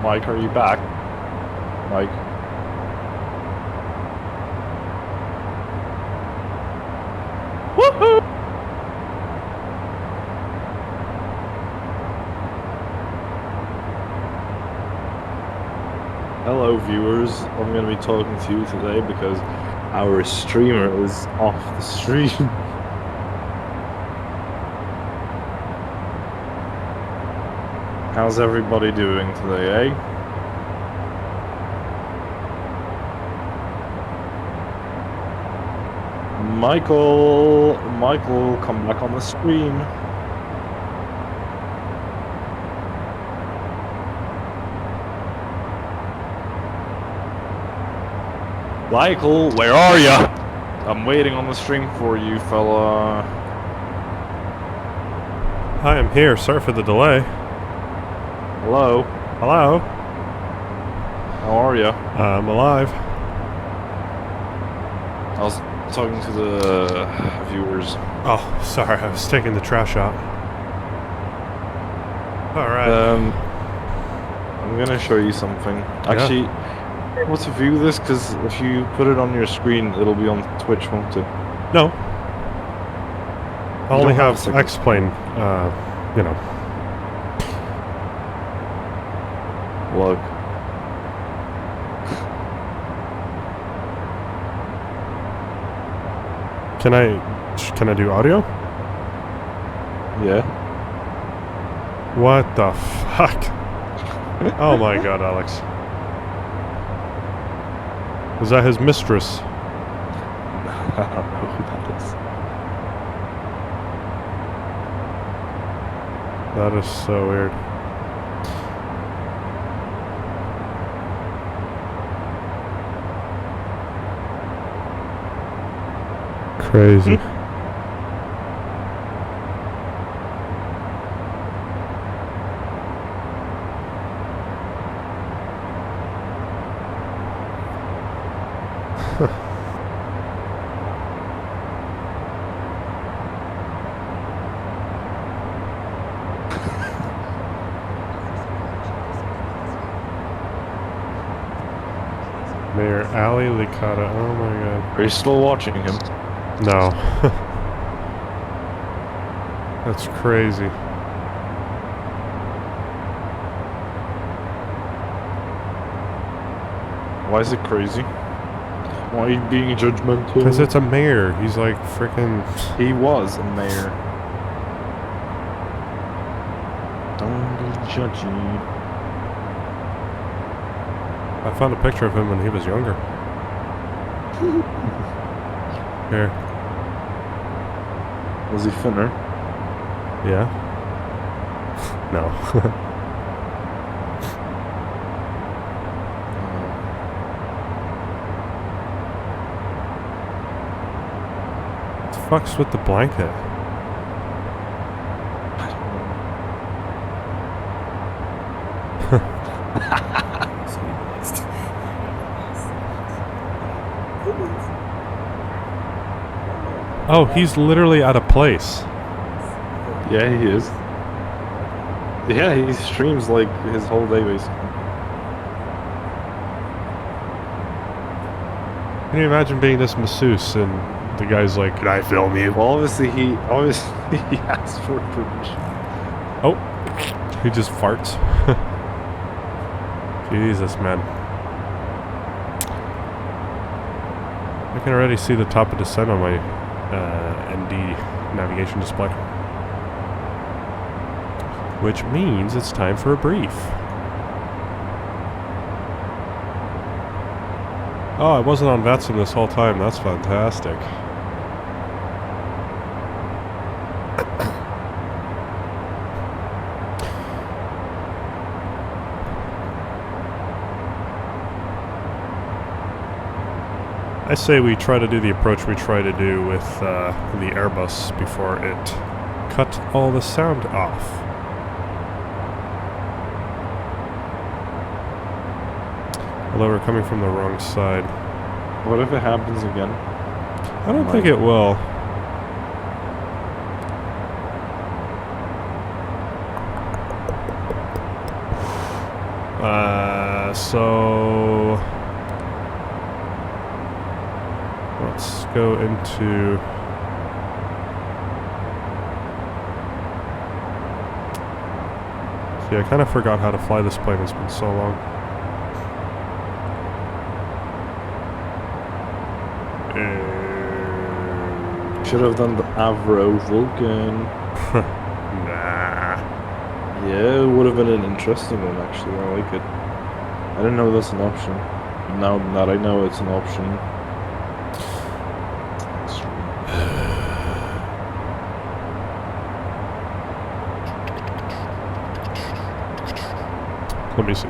Mike, are you back? Mike? Woohoo! Hello viewers, I'm going to be talking to you today because our streamer is off the stream. How's everybody doing today, eh? Michael, come back on the stream. Michael, where are ya? I'm waiting on the stream for you, fella. Hi, I'm here. Sorry for the delay. Hello. Hello. How are ya? I'm alive. I was talking to the viewers. Oh, sorry. I was taking the trash out. Alright. I'm gonna show you something. Actually, you're able to view this because if you put it on your screen, it'll be on Twitch, won't it? No. I only have a X-Plane, you know. Look. Can I do audio? Yeah. What the fuck? Oh my god, Alex. Is that his mistress? I don't know who that is. That is so weird. Crazy. Mayor Ali Licata. Oh my god. Are you still watching him? No. That's crazy. Why is it crazy? Why are you being judgmental? Because it's a mayor. He's like freaking. He was a mayor. Don't be judgy. I found a picture of him when he was younger. Here. Was he thinner? Yeah. No. What the fuck's with the blanket? Oh, he's literally at a place. Yeah, he is. Yeah, he streams like his whole day basically. Can you imagine being this masseuse and the guy's like, "Can I film you?" Well, obviously he asked for permission. Oh, he just farts. Jesus, man. I can already see the top of descent on my ND navigation display. Which means it's time for a brief. Oh, I wasn't on Vetson this whole time. That's fantastic. I say we try to do the approach we try to do with the Airbus before it cut all the sound off. Although we're coming from the wrong side. What if it happens again? I don't think it will. So let's go into. See, I kind of forgot how to fly this plane. It's been so long. Should have done the Avro Vulcan. Nah. Yeah, it would have been an interesting one, actually. I like it. I didn't know that's an option. Now that I know it's an option. Let me see.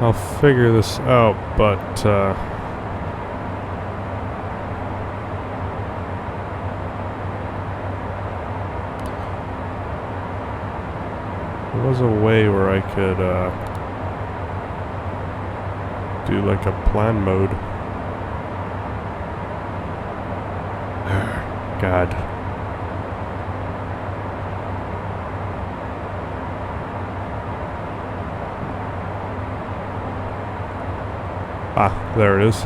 I'll figure this out, but there was a way where I could do like a plan mode. God. Ah, there it is.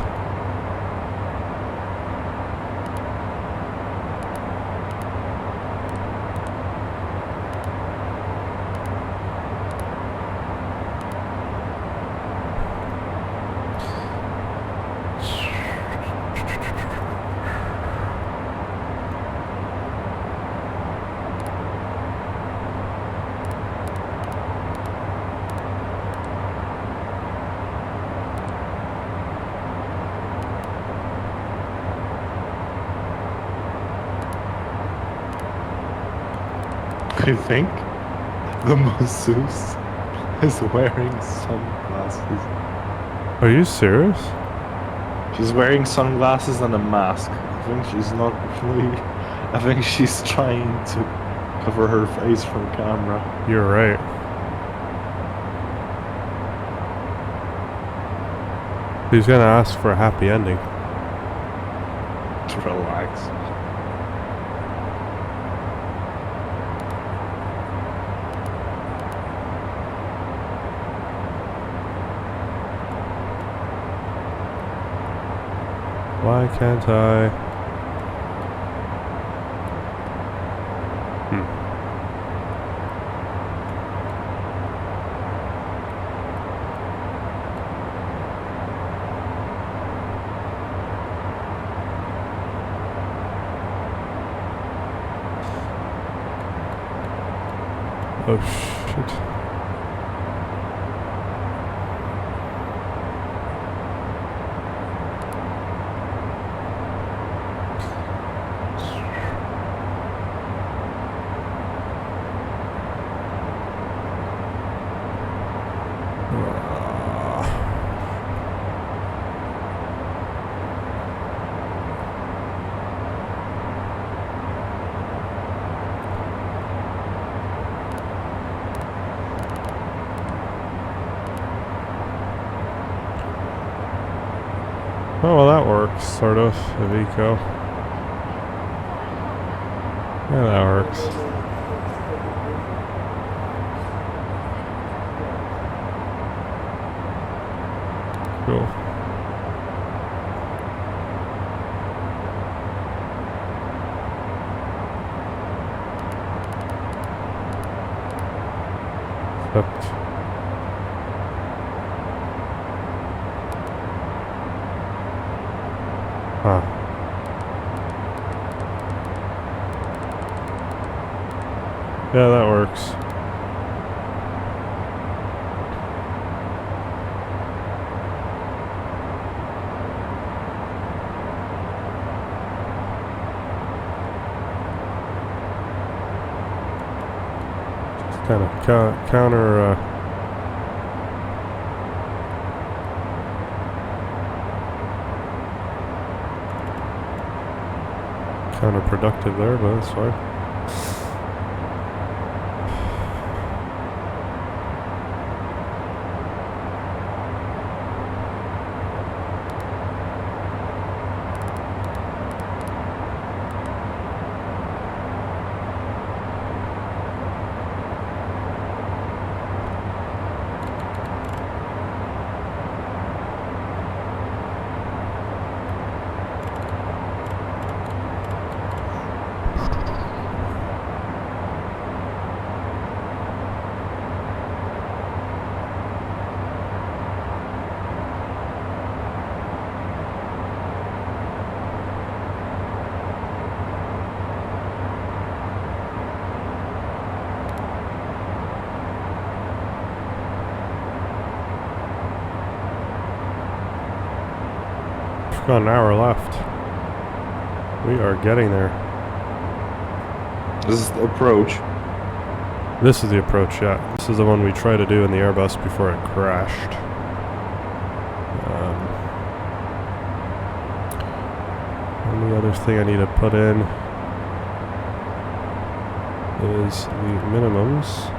I think the masseuse is wearing sunglasses. Are you serious? She's wearing sunglasses and a mask. I think she's not really... I think she's trying to cover her face from camera. You're right. He's gonna ask for a happy ending. Relax. Why can't I? Oh shit. Oh, well, that works, sort of, of eco. Yeah, that works. Cool. Except huh. Yeah, that works. Just kind of counter counterproductive there, but that's fine. Got an hour left. We are getting there. This is the approach. This is the approach, yeah. This is the one we tried to do in the Airbus before it crashed. And the other thing I need to put in is the minimums.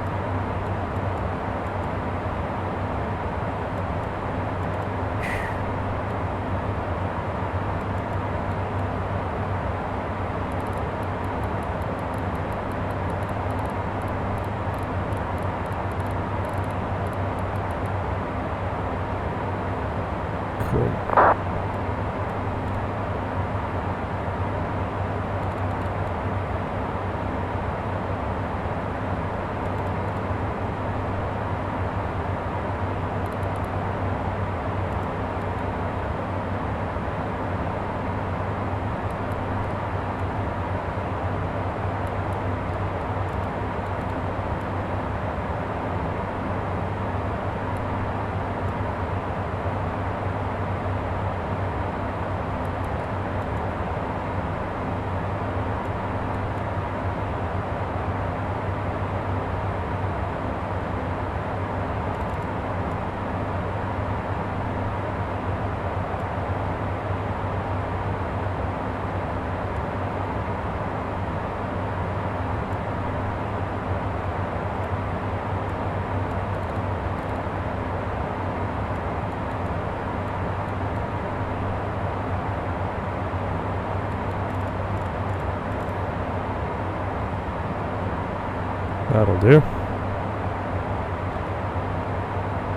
That'll do.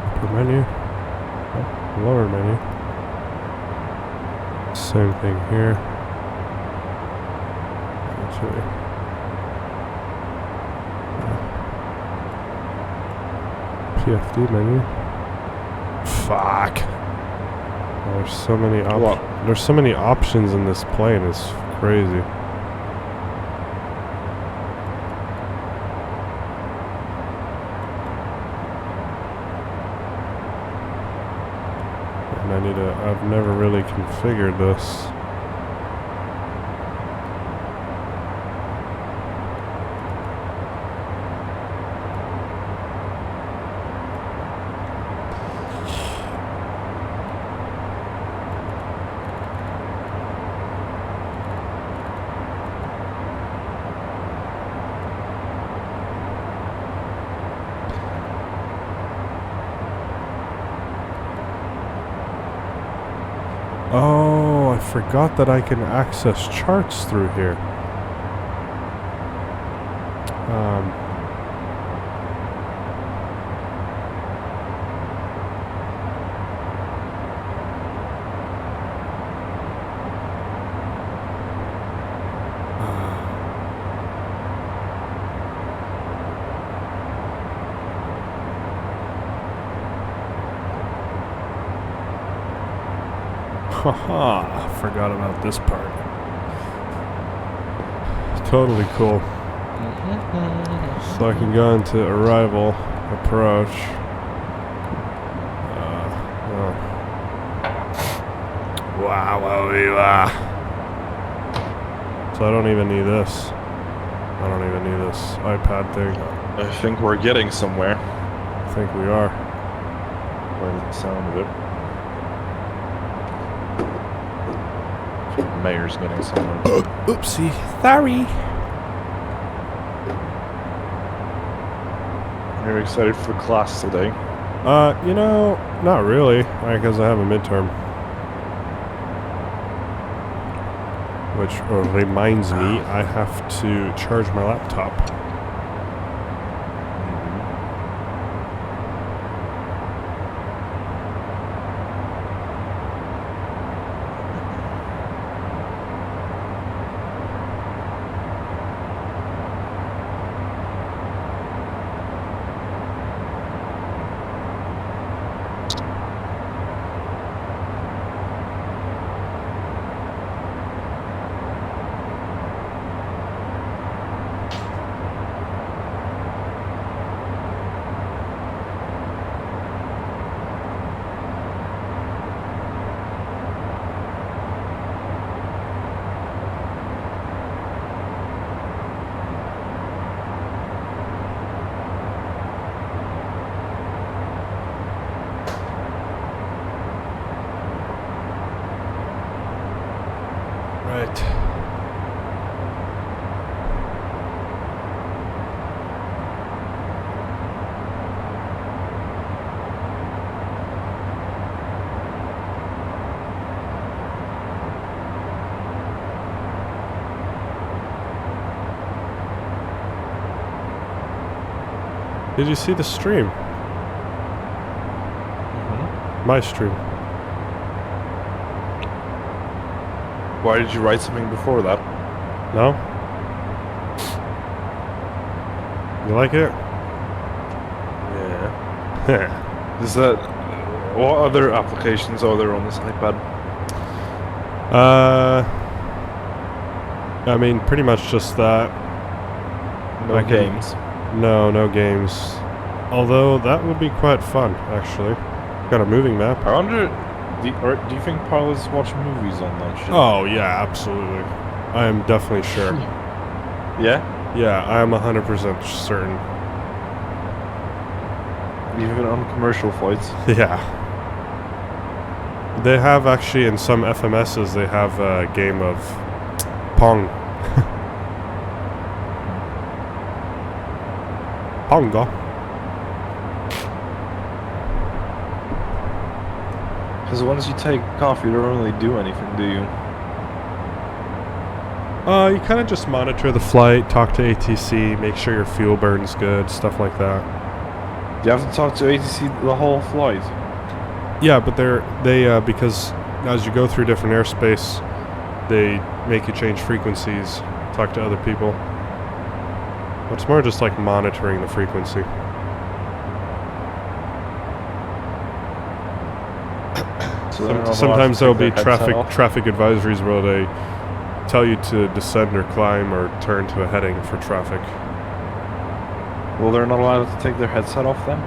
Upper menu. Oh, lower menu. Same thing here. Actually. PFD menu. Fuck. There's so many There's so many options in this plane. It's crazy. I've never really configured this. Oh, I forgot that I can access charts through here. Haha, forgot about this part. Totally cool. So I can go into arrival, approach. Wow. So I don't even need this. I don't even need this iPad thing. I think we're getting somewhere. I think we are. By the sound of it. Mayor's getting somewhere. Oopsie. Sorry. Are you excited for class today? You know, not really. Because I have a midterm. Which reminds me, I have to charge my laptop. Did you see the stream? My stream. Why did you write something before that? No? You like it? Yeah. Is that... What other applications are there on this iPad? I mean, pretty much just that. No games. No games. Although, that would be quite fun, actually. Got a moving map. I wonder... Do you think pilots watch movies on that shit? Oh, yeah, absolutely. I am definitely sure. Yeah? Yeah, I am 100% certain. Even on commercial flights? Yeah. They have actually, in some FMSs, they have a game of Pong. Pongo. Because once you take off, you don't really do anything, do you? You kind of just monitor the flight, talk to ATC, make sure your fuel burn's good, stuff like that. Do you have to talk to ATC the whole flight? Yeah, but they because as you go through different airspace, they make you change frequencies, talk to other people. But it's more just like monitoring the frequency. So Sometimes there'll be traffic advisories where they tell you to descend or climb or turn to a heading for traffic. Well, they're not allowed to take their headset off then?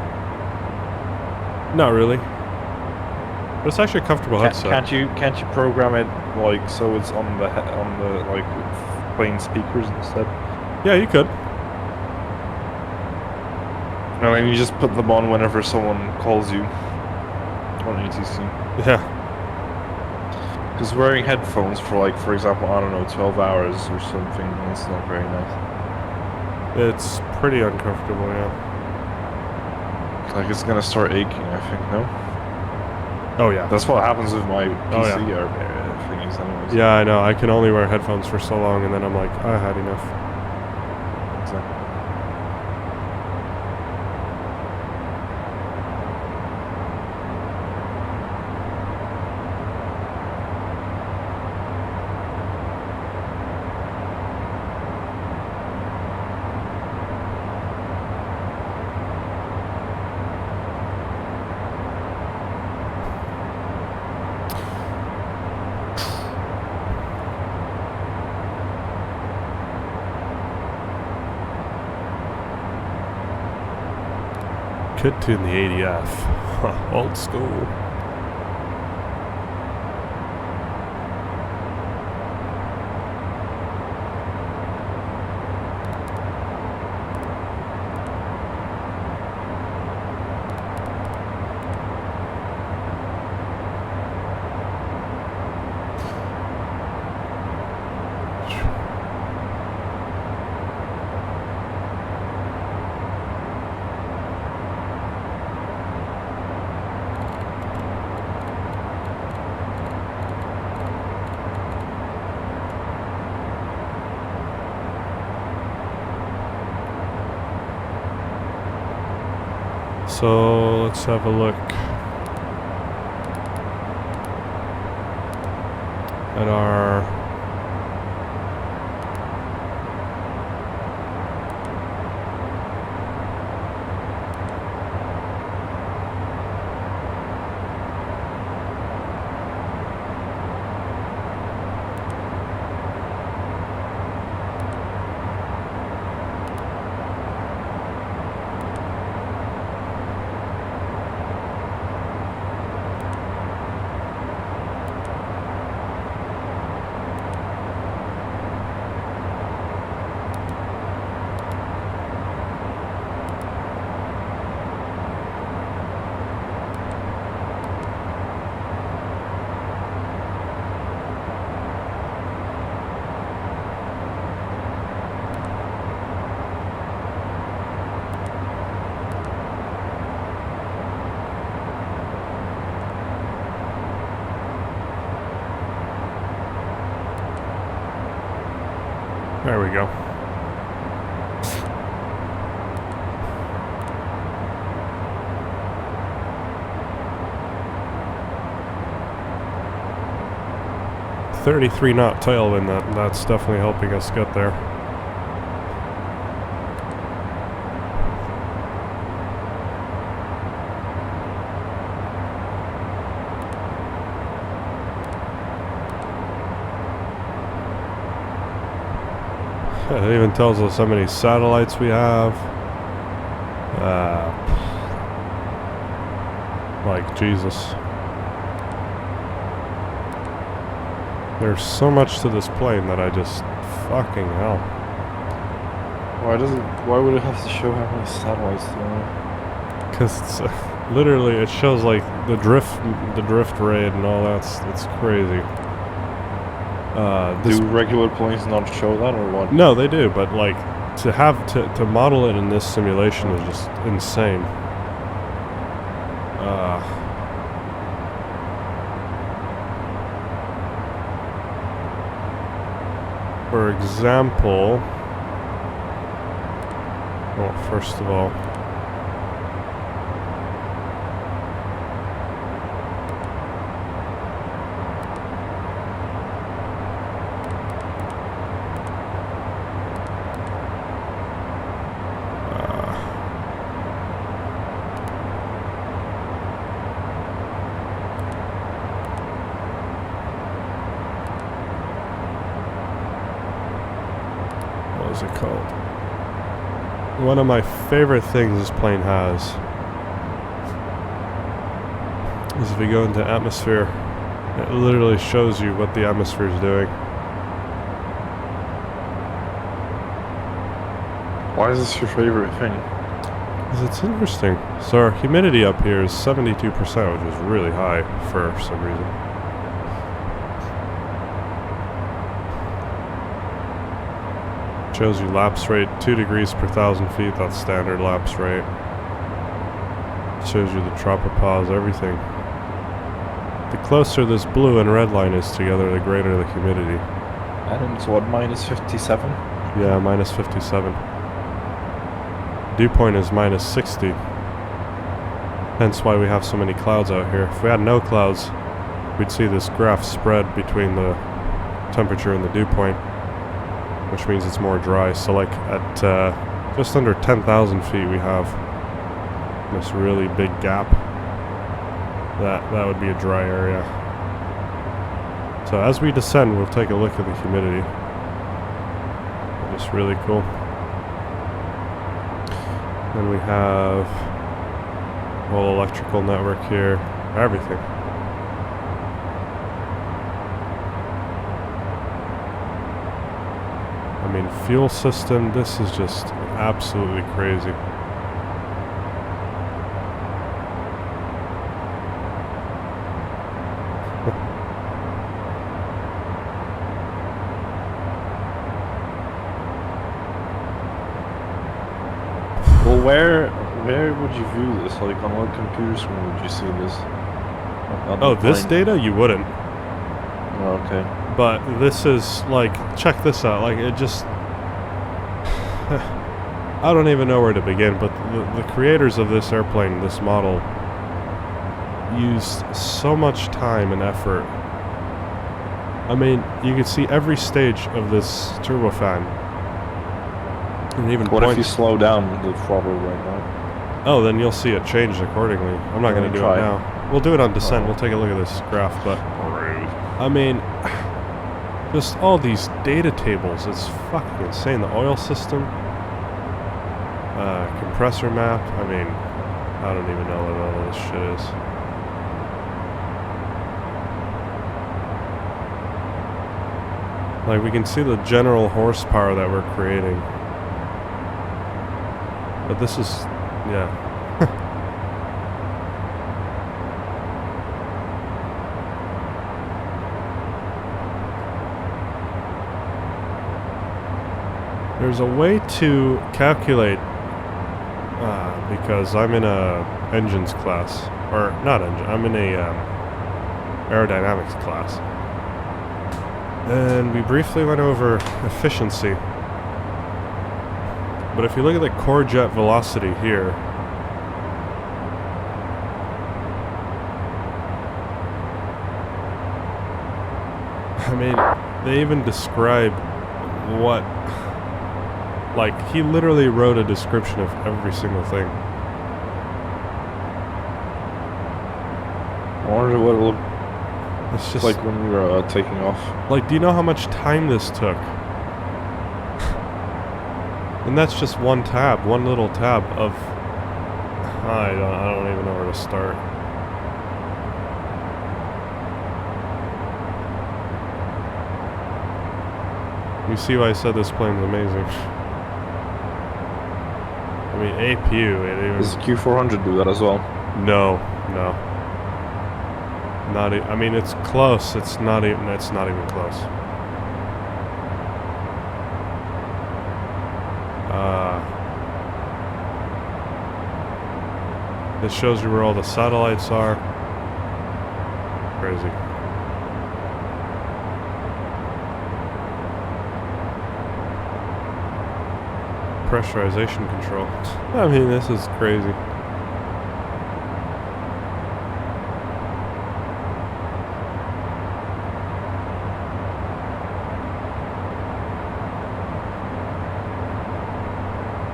Not really. But it's actually a comfortable headset. Can't you program it like so it's on the like plane speakers instead? Yeah, you could. I mean, you just put them on whenever someone calls you on ATC. Yeah. Because wearing headphones for like, for example, I don't know, 12 hours or something, it's not very nice. It's pretty uncomfortable, yeah. Like it's gonna start aching, I think, no? Oh yeah. That's what happens with my PC yeah. thingies anyways. Yeah, I know. I can only wear headphones for so long and then I'm like, I had enough. Exactly. Kit to in the ADF. Old school. So let's have a look at our 33 knot tailwind, that's definitely helping us get there. It even tells us how many satellites we have. Like Jesus. There's so much to this plane that I just fucking hell. Why would it have to show how many satellites there are? Because it's literally it shows like the drift rate and all that's crazy. Do regular planes not show that or what? No, they do, but like to model it in this simulation is just insane. For example, well, first of all, what is it called? One of my favorite things this plane has is if you go into atmosphere, it literally shows you what the atmosphere is doing. Why is this your favorite thing? Because it's interesting. So our humidity up here is 72%, which is really high for some reason. Shows you lapse rate, 2 degrees per 1,000 feet, that's standard lapse rate. Shows you the tropopause, everything. The closer this blue and red line is together, the greater the humidity. And it's what, minus 57? Yeah, minus 57. Dew point is minus 60. Hence why we have so many clouds out here. If we had no clouds, we'd see this graph spread between the temperature and the dew point, which means it's more dry. So like at just under 10,000 feet we have this really big gap. That would be a dry area. So as we descend, we'll take a look at the humidity. Just really cool. Then we have whole electrical network here, everything. I mean, fuel system, this is just absolutely crazy. Well, where would you view this? Like, on what computer screen would you see this? Oh, this data? You wouldn't. Oh, okay. But this is, like, check this out. Like, it just... I don't even know where to begin, but the creators of this airplane, this model, used so much time and effort. I mean, you could see every stage of this turbofan. And even what if you slow down the throttle right now? Oh, then you'll see it change accordingly. I'm not going to do it now. We'll do it on descent. We'll take a look at this graph, but... I mean, just all these data tables. It's fucking insane. The oil system. Compressor map. I mean, I don't even know what all this shit is. Like, we can see the general horsepower that we're creating. But this is, yeah. There's a way to calculate, because I'm in a engines class, or not engine, I'm in a aerodynamics class. And we briefly went over efficiency. But if you look at the core jet velocity here, I mean, they even describe what... Like, he literally wrote a description of every single thing. I wonder what it looked It's just like when we were taking off. Like, do you know how much time this took? And that's just one tab, one little tab of... I don't even know where to start. You see why I said this plane's amazing. I mean, APU, it even... Does the Q400 do that as well? No, no. Not I mean, it's close. It's not even close. This shows you where all the satellites are. Crazy. Pressurization control. I mean, this is crazy.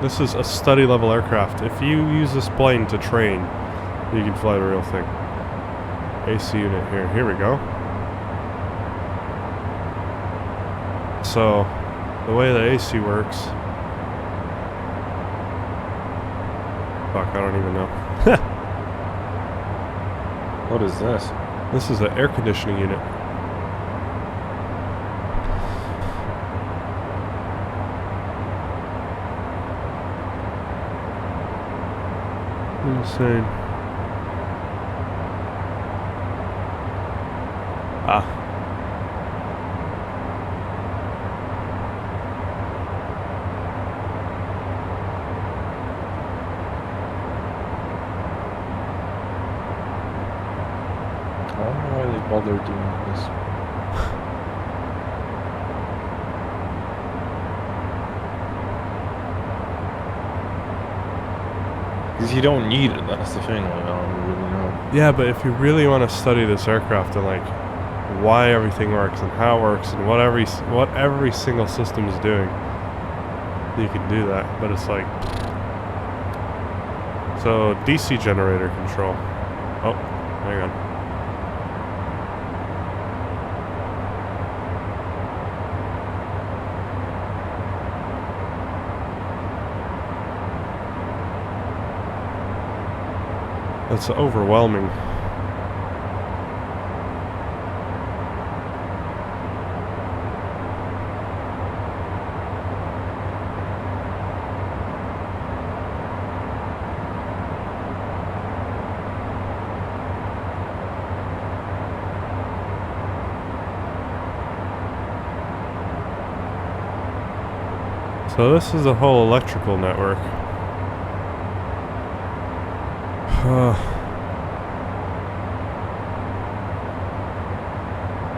This is a study level aircraft. If you use this plane to train, you can fly the real thing. AC unit here. Here we go. So, the way the AC works... Fuck, I don't even know. What is this? This is an air conditioning unit. Insane. Ah. I don't know why they bother doing this. Because you don't need it, that's the thing, like, I don't really know. Yeah, but if you really want to study this aircraft and like why everything works and how it works and what every single system is doing, you can do that. But it's like, so DC generator control. Oh, hang on. That's overwhelming. So this is a whole electrical network.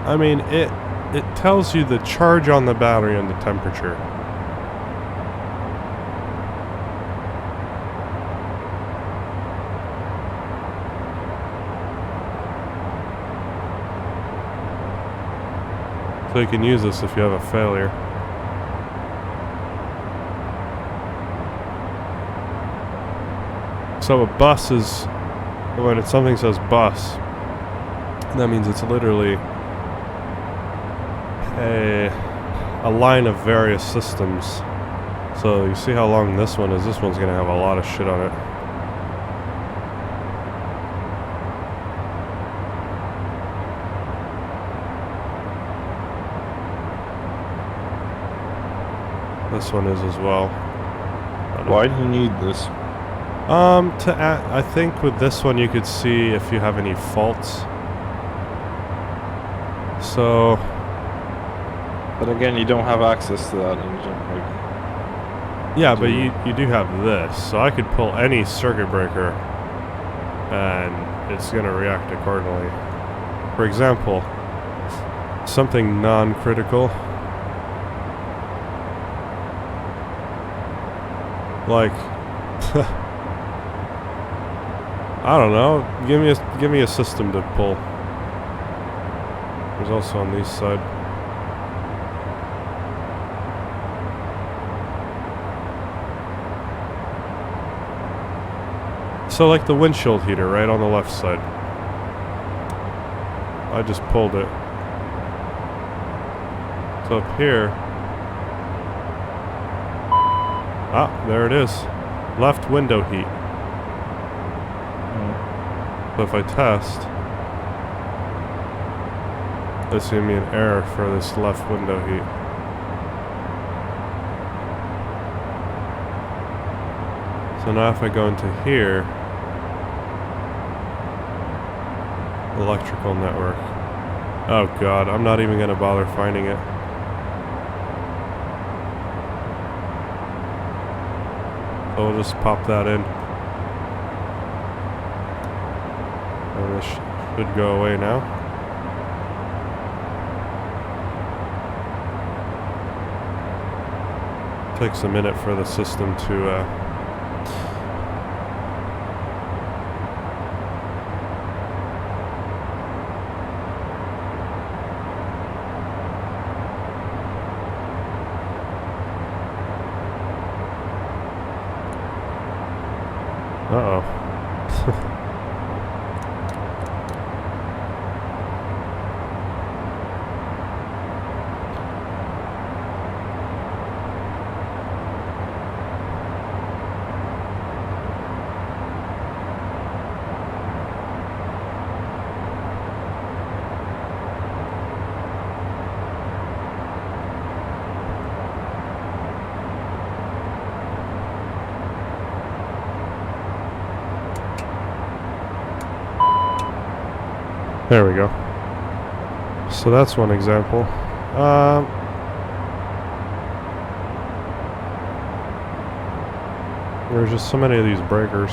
I mean, it tells you the charge on the battery and the temperature. So you can use this if you have a failure. So a bus is, when something says bus, that means it's literally a line of various systems. So you see how long this one is? This one's gonna have a lot of shit on it. This one is as well. Why do you need this? I think with this one you could see if you have any faults. So... But again, you don't have access to that engine. Like, yeah, but you do have this. So I could pull any circuit breaker and it's going to react accordingly. For example, something non-critical. Like... I don't know. Give me a system to pull. There's also on this side. So like the windshield heater right on the left side. I just pulled it. So up here. Ah, there it is. Left window heat. So if I test, it's giving me an error for this left window heat. So now if I go into here, electrical network. Oh god, I'm not even gonna bother finding it. So we'll just pop that in. And this should go away now. Takes a minute for the system to uh-oh. There we go. So that's one example. There's just so many of these breakers.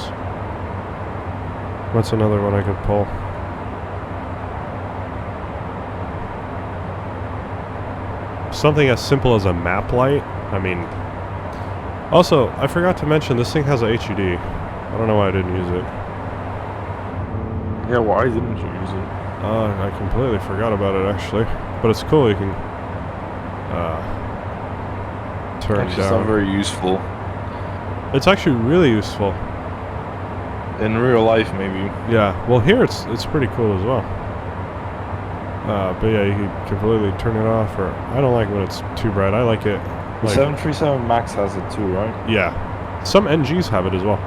What's another one I could pull? Something as simple as a map light. I mean, also, I forgot to mention this thing has a HUD. I don't know why I didn't use it. Yeah, why didn't you use it? I completely forgot about it actually, but it's cool. You can turn It's down. not very useful. It's actually really useful. In real life, maybe. Yeah. Well, here it's pretty cool as well. But yeah, you can completely turn it off. Or I don't like when it's too bright. I like it. The Like, 737 Max has it too, right? yeah. Some NGs have it as well.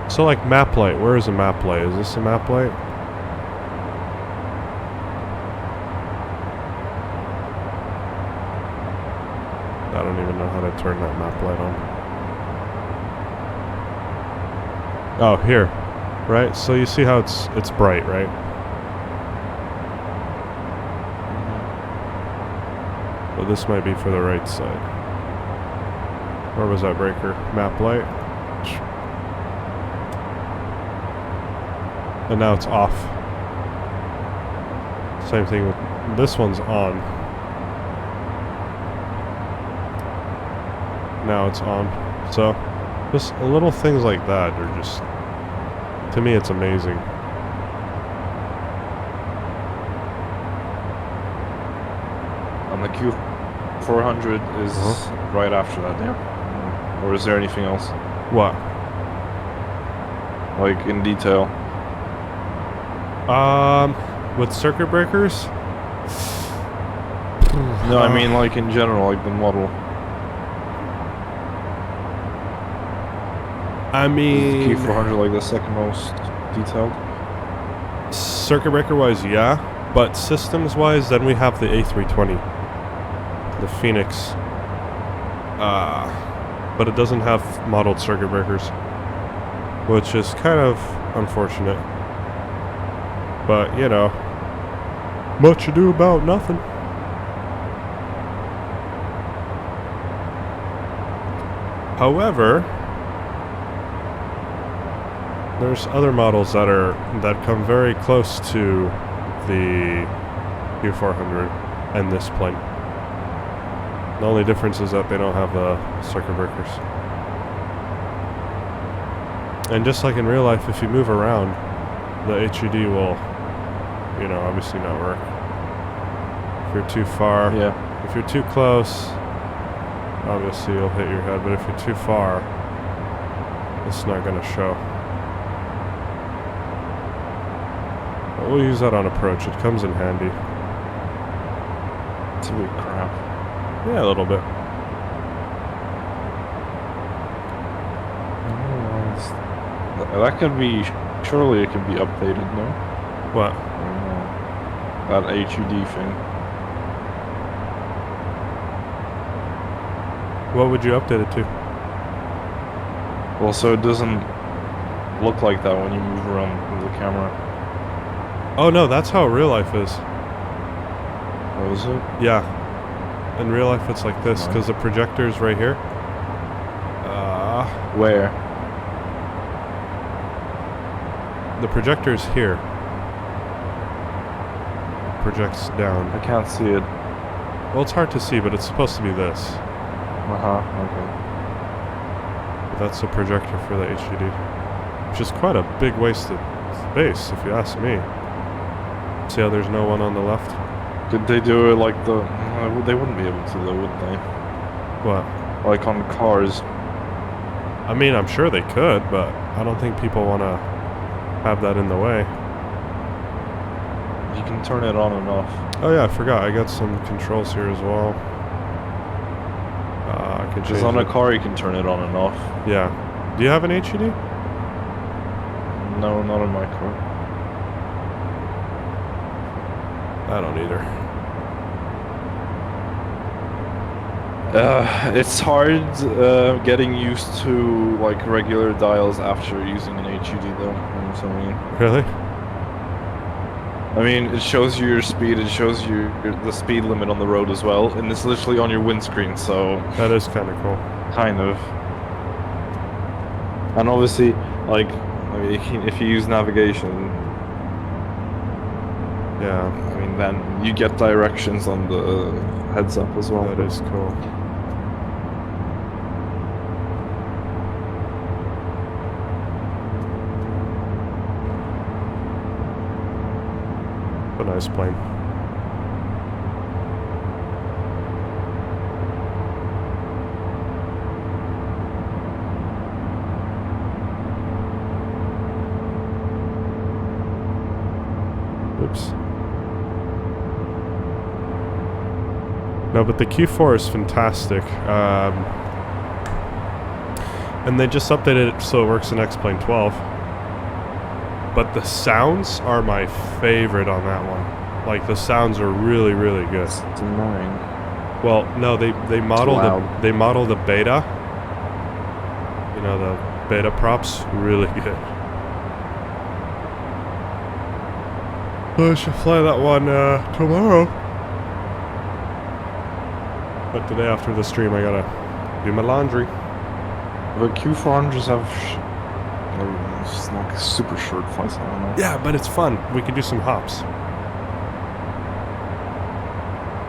So like map light. Where is a map light? Is this a map light? I don't even know how to turn that map light on. Oh, here. Right? So you see how it's bright, right? But this might be for the right side. Where was that breaker? Map light. And now it's off. Same thing with this one's on. Now it's on. So just little things like that are just, to me, it's amazing. And the Q400 is right after that, yeah? Or is there anything else? What? Like, in detail? With circuit breakers? No, I mean, like, in general, like the model. I mean, Is the Q400 like the second most detailed? circuit breaker wise, yeah, but systems wise, then we have the A320, the Phoenix, but it doesn't have modeled circuit breakers, which is kind of unfortunate. But you know, much ado about nothing. However, there's other models that come very close to the Q400 and this plane. The only difference is that they don't have the circuit breakers. And just like in real life, if you move around, the HUD will, you know, obviously not work. If you're too far, Yeah. if you're too close, obviously you'll hit your head, but if you're too far, it's not going to show. We'll use that on approach. It comes in handy. It's a bit crap. Yeah, a little bit. That could be, surely it can be updated, no? What? That HUD thing. What would you update it to? Well, so it doesn't look like that when you move around with the camera. Oh no, that's how real life is. Oh, is it? Yeah. In real life it's like this, Right. because the projector's right here. Where? The projector's here. Projects down. I can't see it. Well, it's hard to see, but it's supposed to be this. Okay. But that's the projector for the HUD. Which is quite a big waste of space, if you ask me. See how there's no one on the left? Did they do it like the... they wouldn't be able to though, would they? What? Like on cars. I mean, I'm sure they could, but I don't think people want to have that in the way. You can turn it on and off. Oh yeah, I forgot. I got some controls here as well. I can change Just on a it. car you can turn it on and off. Yeah. Do you have an HUD? No, not in my car. I don't either. It's hard getting used to like regular dials after using an HUD though. You know what I mean? Really? I mean, it shows you your speed, it shows you the speed limit on the road as well, and it's literally on your windscreen, so... That is kind of cool. Kind of. And obviously, like, I mean, if you use navigation, Yeah, I mean, then you get directions on the heads up as well. that is cool. A nice plane. Oops. No, but the Q4 is fantastic. And they just updated it so it works in XP11. But the sounds are my favorite on that one. Like, the sounds are really, really good. It's annoying. Well, no, they model the beta. You know, the beta props, really good. So I should fly that one tomorrow. But today after the stream I gotta do my laundry. But Q400s have just like super short flights, I don't know. Yeah, but it's fun. We could do some hops.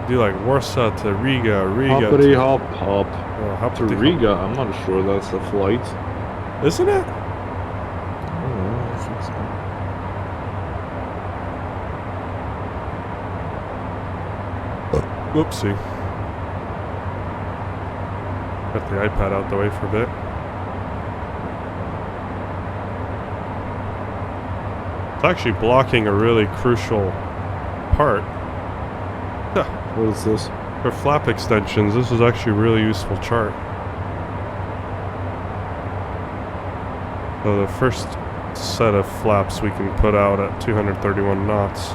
Do like Warsaw to Riga, Hoppity to... hop hop. hop To Riga, I'm not sure that's a flight. Isn't it? I don't know, I think so. Whoopsie. Got the iPad out the way for a bit. It's actually blocking a really crucial part. What is this? For flap extensions, this is actually a really useful chart. So the first set of flaps we can put out at 231 knots.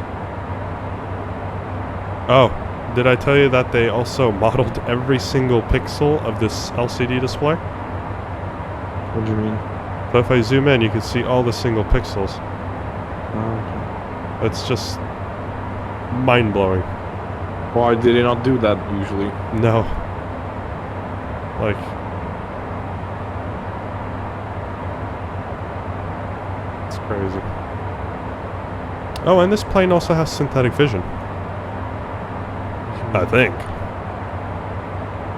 Oh, did I tell you that they also modeled every single pixel of this LCD display? What do you mean? So if I zoom in, you can see all the single pixels. Oh, okay. It's just mind-blowing. Why did they not do that usually? No. Like... it's crazy. Oh, and this plane also has synthetic vision. I think.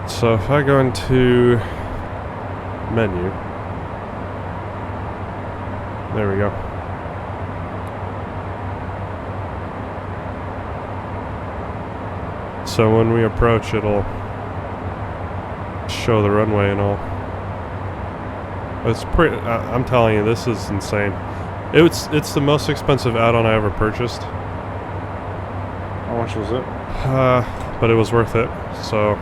So if I go into menu, there we go. So when we approach, it'll show the runway and all. It's pretty. I'm telling you, this is insane. It's the most expensive add-on I ever purchased. How much was it? But it was worth it. So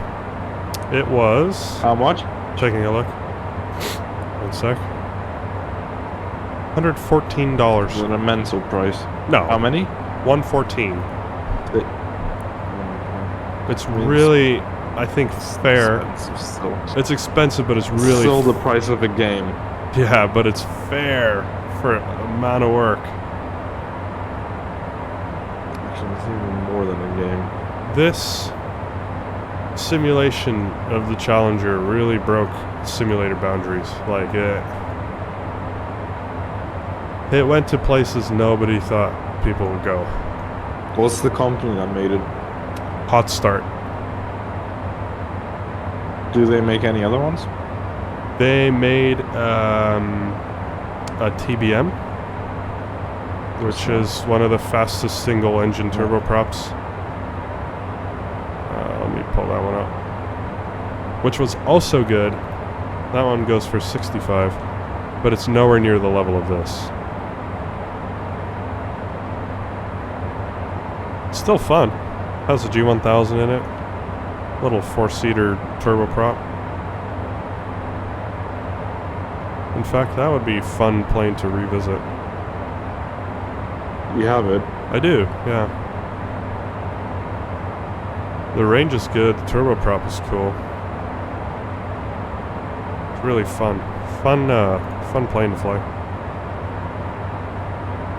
it was. How much? Taking a look. One sec. $114. It's an immense price. No. How many? 114. It, It's really, I think, fair. Still. It's expensive, but it's really still the price of a game. yeah, but it's fair for amount of work. Actually, it's even more than a game. This simulation of the Challenger really broke simulator boundaries. Like it went to places nobody thought people would go. What's the company that made it? Hot Start. Do they make any other ones? They made a TBM, which is one of the fastest single-engine turboprops. Let me pull that one up. Which was also good. That one goes for 65, but it's nowhere near the level of this. It's still fun. Has a G1000 in it. Little 4-seater turboprop. In fact, that would be fun plane to revisit. You have it. I do, yeah. The range is good. The turboprop is cool. It's really fun. Fun plane to fly.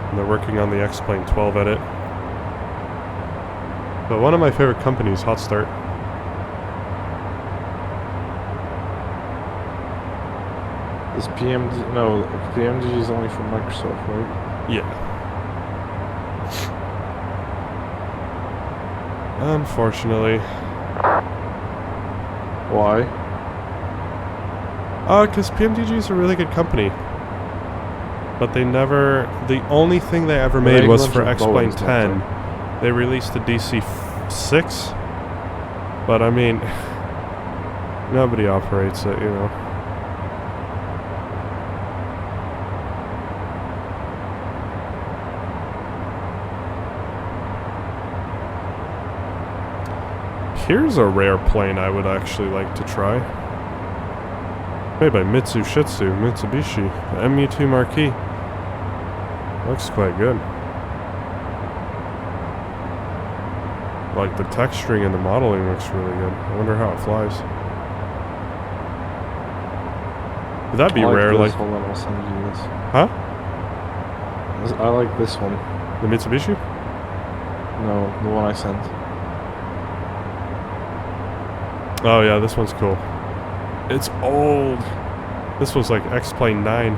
And they're working on the XP11 edit. But one of my favorite companies, Hot Start. This PMD is only from Microsoft, right? Yeah. Unfortunately. Why? Because PMDG is a really good company. But they never... The only thing they ever made was for X-Plane 10. They released the DC-6. But, I mean... Nobody operates it, you know. Here's a rare plane I would actually like to try. Made by Mitsubishi, the MU2 Marquis. Looks quite good. Like the texturing and the modeling looks really good. I wonder how it flies. Would that be rare? This. Like, hold on, I'll send you this. huh? I like this one. The Mitsubishi? No, the one I sent. Oh yeah, this one's cool. It's old. This was like X-Plane 9.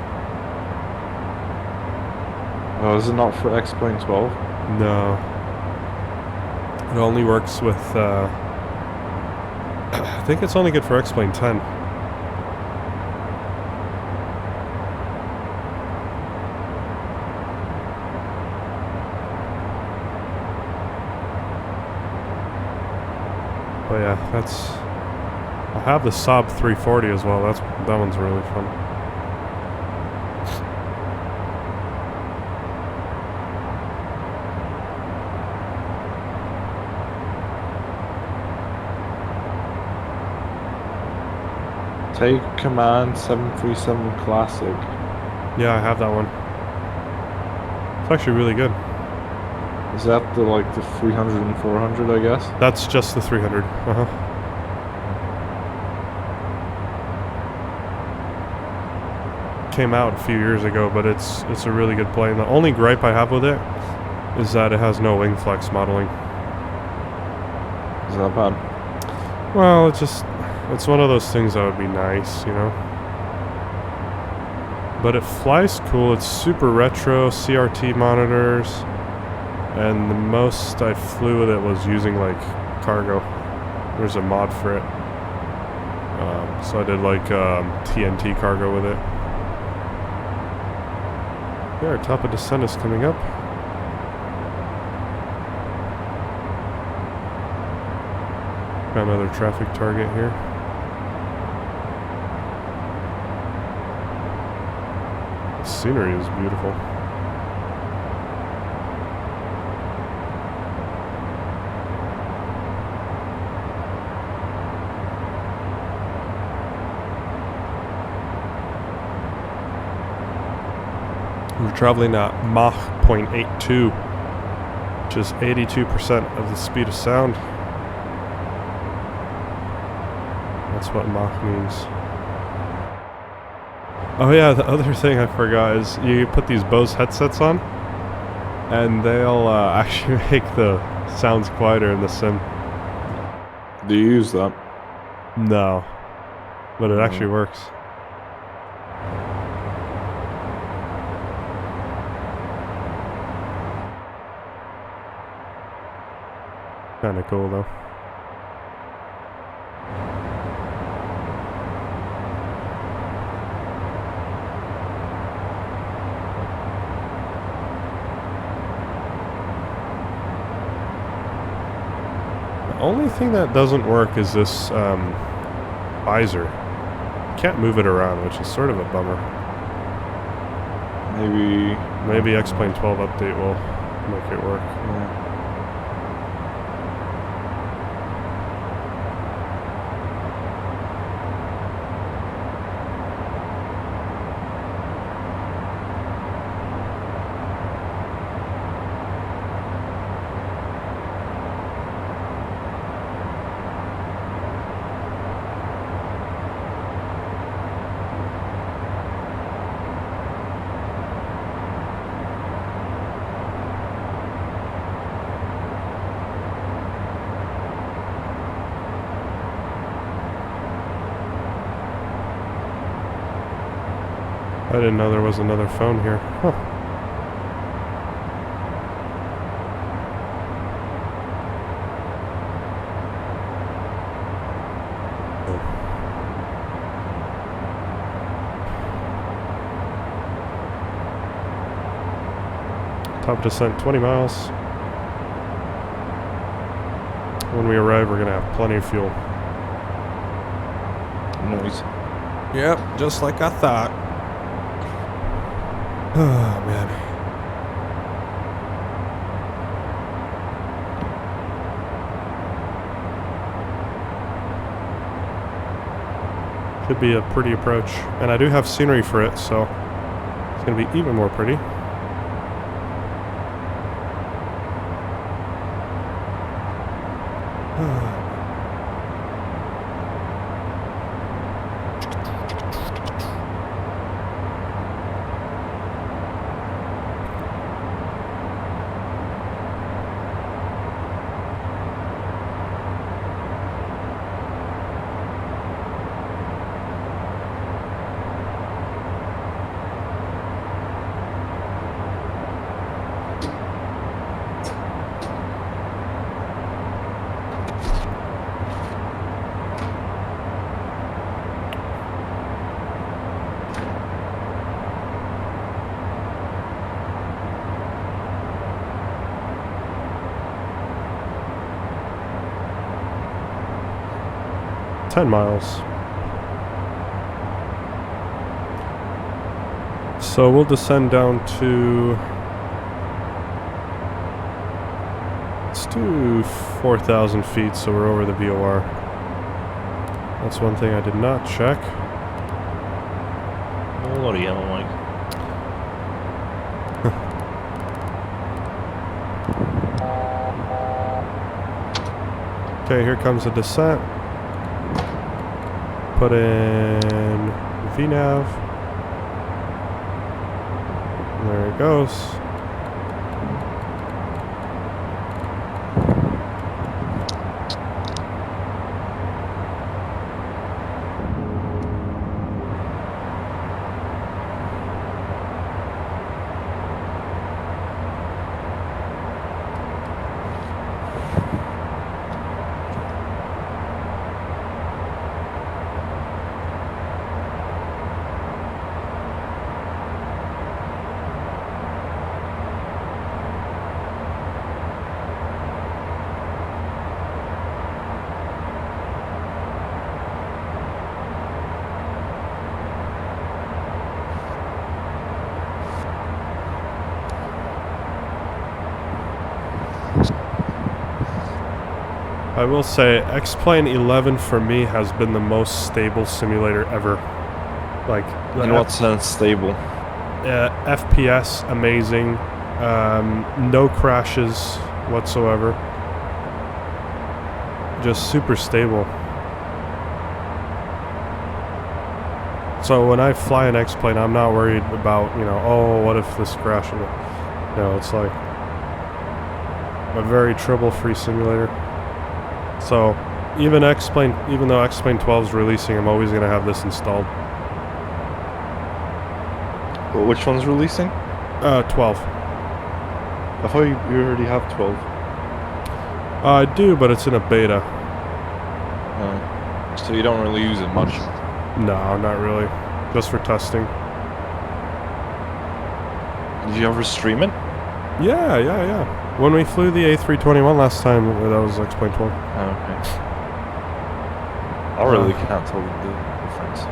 Oh, is it not for X-Plane 12? No. It only works with, I think it's only good for X-Plane 10. But yeah, that's... I have the Saab 340 as well. That one's really fun. Take Command 737 Classic. Yeah, I have that one. It's actually really good. Is that the 300 and 400, I guess? That's just the 300. Uh-huh. Came out a few years ago, but it's a really good plane. The only gripe I have with it is that it has no wing flex modeling. Is that bad? Well, it's one of those things that would be nice, you know. But it flies cool. It's super retro, CRT monitors, and the most I flew with it was using cargo. There's a mod for it, so I did TNT cargo with it. Yeah, our top of descent is coming up. Got another traffic target here. The scenery is beautiful. We're traveling at Mach 0.82, which is 82% of the speed of sound. That's what Mach means. Oh yeah, the other thing I forgot is you put these Bose headsets on, and they'll actually make the sounds quieter in the sim. Do you use that? No, but it actually works. Kinda cool though. The only thing that doesn't work is this visor. Can't move it around, which is sort of a bummer. Maybe XP11 update will make it work. Yeah. I didn't know there was another phone here. Huh. Top descent 20 miles. When we arrive, we're gonna have plenty of fuel. Nice. Yep, just like I thought. Oh man. Should be a pretty approach. And I do have scenery for it, so it's gonna be even more pretty. $10 miles. So we'll descend down to, let's do 4,000 feet, so we're over the VOR. That's one thing I did not check. A lot of yellow, Mike. Okay, here comes the descent. Put in VNav. There it goes. I will say, XP11 for me has been the most stable simulator ever. Like, In what sense stable? FPS amazing, no crashes whatsoever, just super stable. So when I fly an X-plane, I'm not worried about, you know, oh, what if this crashes? No, it's like a very trouble-free simulator. So even though X-plane 12 is releasing, I'm always gonna have this installed. Well, which one's releasing? 12. I thought you already have 12. I do, but it's in a beta. So you don't really use it much. No, not really. Just for testing. Did you ever stream it? Yeah. When we flew the A321 last time, that was X-plane 12. Okay. I really can't tell the difference.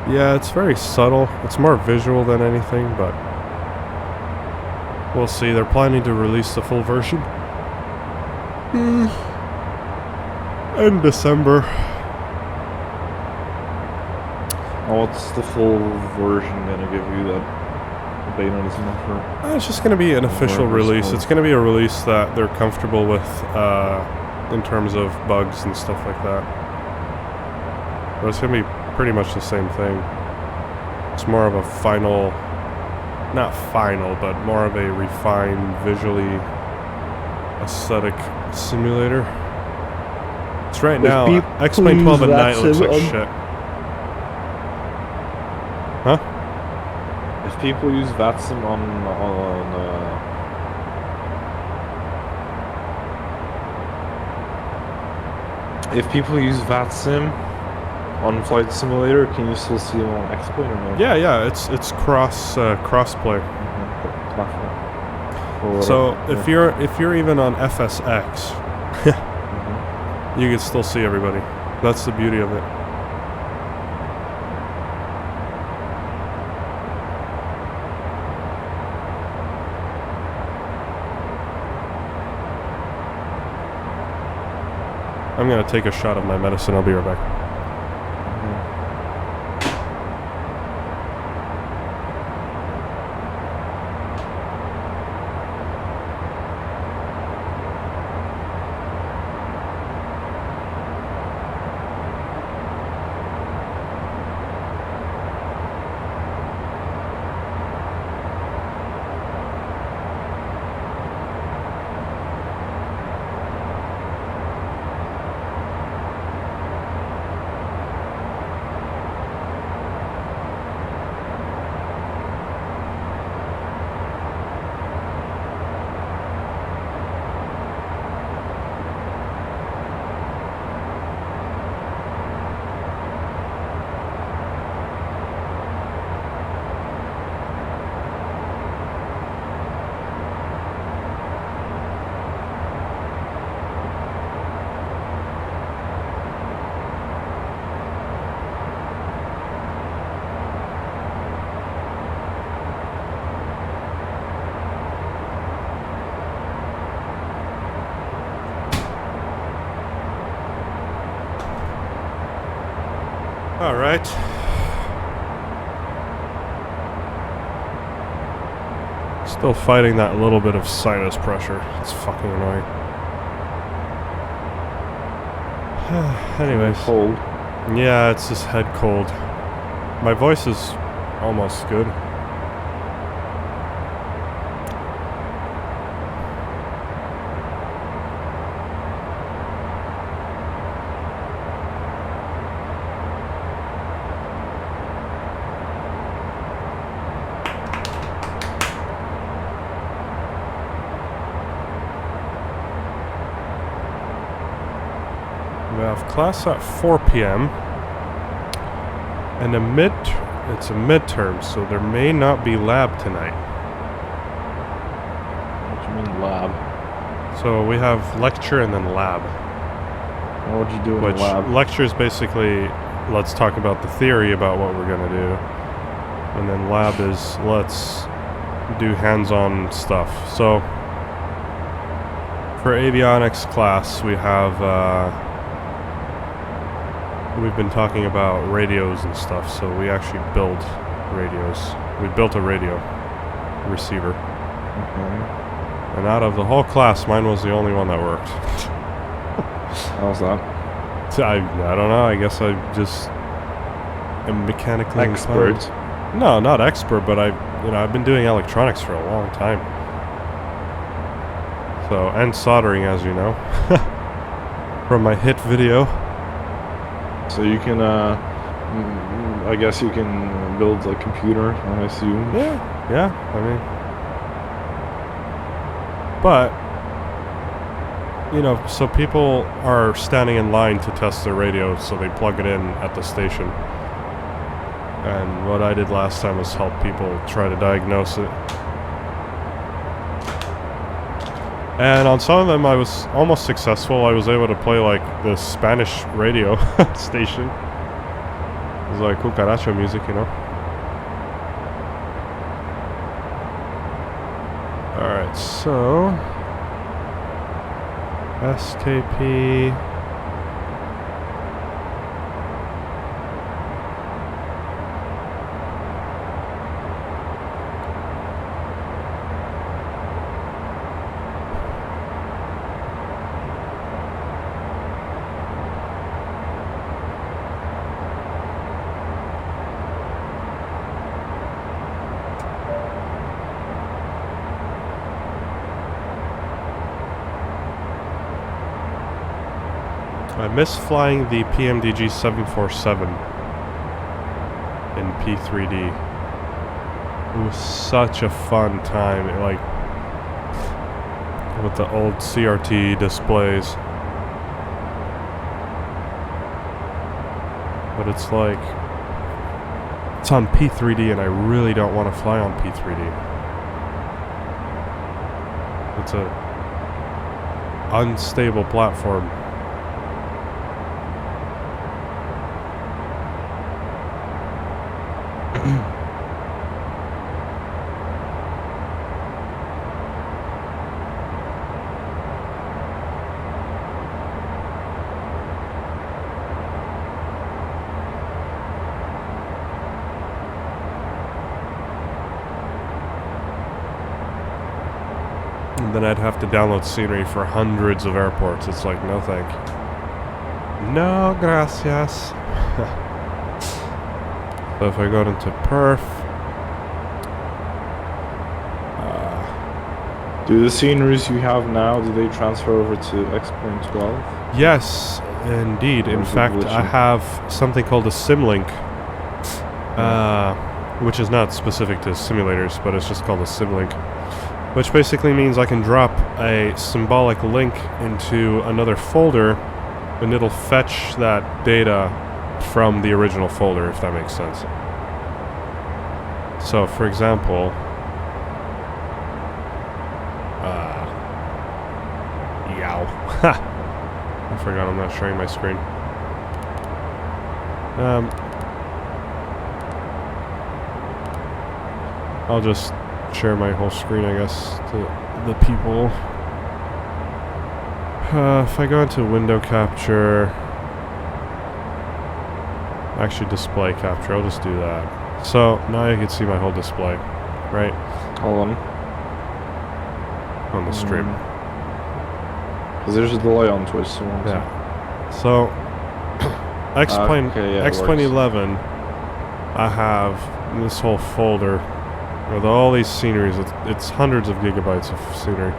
Yeah, it's very subtle. It's more visual than anything, but we'll see. They're planning to release the full version in December. What's the full version gonna give you that beta doesn't offer? It's just going to be an official release. It's going to be a release that they're comfortable with in terms of bugs and stuff like that. But it's going to be pretty much the same thing. It's more of a final, not final, but more of a refined, visually aesthetic simulator. It's right now, X-plane 12 at night looks like shit. Huh? If people use VATSIM on if people use VATSIM on Flight Simulator, can you still see them on X-plane or no? Yeah, it's cross-play. So if you're even on FSX, you can still see everybody. That's the beauty of it. I'm gonna take a shot of my medicine. I'll be right back. All right. Still fighting that little bit of sinus pressure. It's fucking annoying. Anyways. Cold. Yeah, it's just head cold. My voice is almost good. We have class at 4 p.m. and it's a midterm, so there may not be lab tonight. What do you mean lab? So we have lecture and then lab. What would you do in the lab? Lecture is basically, let's talk about the theory about what we're going to do. And then lab is, let's do hands-on stuff. So for avionics class, we have... we've been talking about radios and stuff, so we actually build radios. We built a radio receiver. Okay. And out of the whole class, mine was the only one that worked. How's that? I don't know. I guess I just am mechanically Expert. inclined. No, not expert, but I've been doing electronics for a long time. So, and soldering, as you know, from my hit video. So you can, I guess you can build a computer, I assume. Yeah. I mean, but so people are standing in line to test their radio, so they plug it in at the station. And what I did last time was help people try to diagnose it. And on some of them I was almost successful. I was able to play like the Spanish radio station. It was like cucaracha music, Alright, so SKP. I miss flying the PMDG 747 in P3D. It was such a fun time, with the old CRT displays. But it's on P3D and I really don't want to fly on P3D. It's a unstable platform. And then I'd have to download scenery for hundreds of airports. It's like, no thank you. No gracias. So if I go into perf, do the sceneries you have now, do they transfer over to XP11? yes, indeed. In fact, I have something called a symlink, which is not specific to simulators, but it's just called a symlink, which basically means I can drop a symbolic link into another folder, and it'll fetch that data from the original folder, if that makes sense. So, for example, I forgot I'm not sharing my screen. I'll just share my whole screen, I guess, to the people. If I go into window capture, actually display capture, I'll just do that. So now you can see my whole display, right? Hold on the stream. Because there's a delay on Twitch, so yeah. So XP11, I have this whole folder with all these sceneries. It's hundreds of gigabytes of scenery.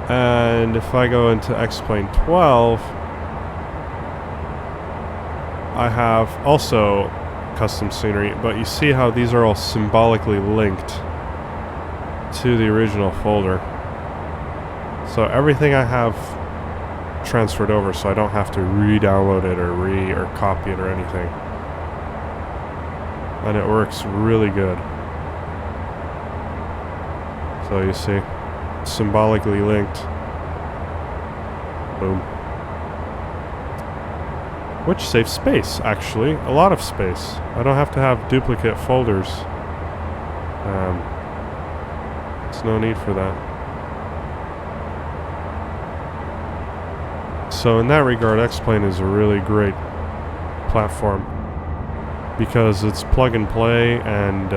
And if I go into XP12, I have also custom scenery, but you see how these are all symbolically linked to the original folder. So everything I have transferred over, so I don't have to re-download it or copy it or anything. And it works really good. So you see, symbolically linked. Boom. Which saves space, actually. A lot of space. I don't have to have duplicate folders. There's no need for that. So in that regard, X-Plane is a really great platform. because it's plug and play and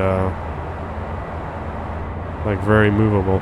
like very movable.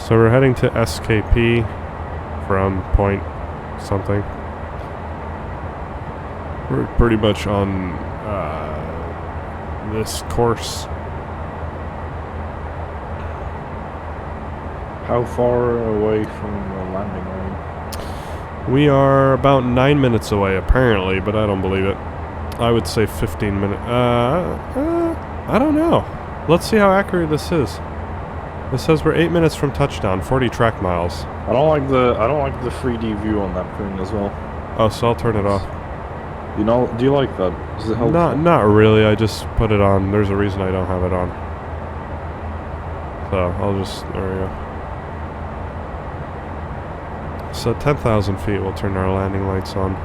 So we're heading to SKP from point something. We're pretty much on this course. How far away from the landing line? We are about 9 minutes away, apparently, but I don't believe it. I would say 15 minutes. I don't know. Let's see how accurate this is. It says we're 8 minutes from touchdown, 40 track miles. I don't like the 3D view on that thing as well. Oh, so I'll turn it off. You know, do you like that? Does it help? Not really. I just put it on. There's a reason I don't have it on. So I'll just, there we go. So 10,000 feet, we'll turn our landing lights on.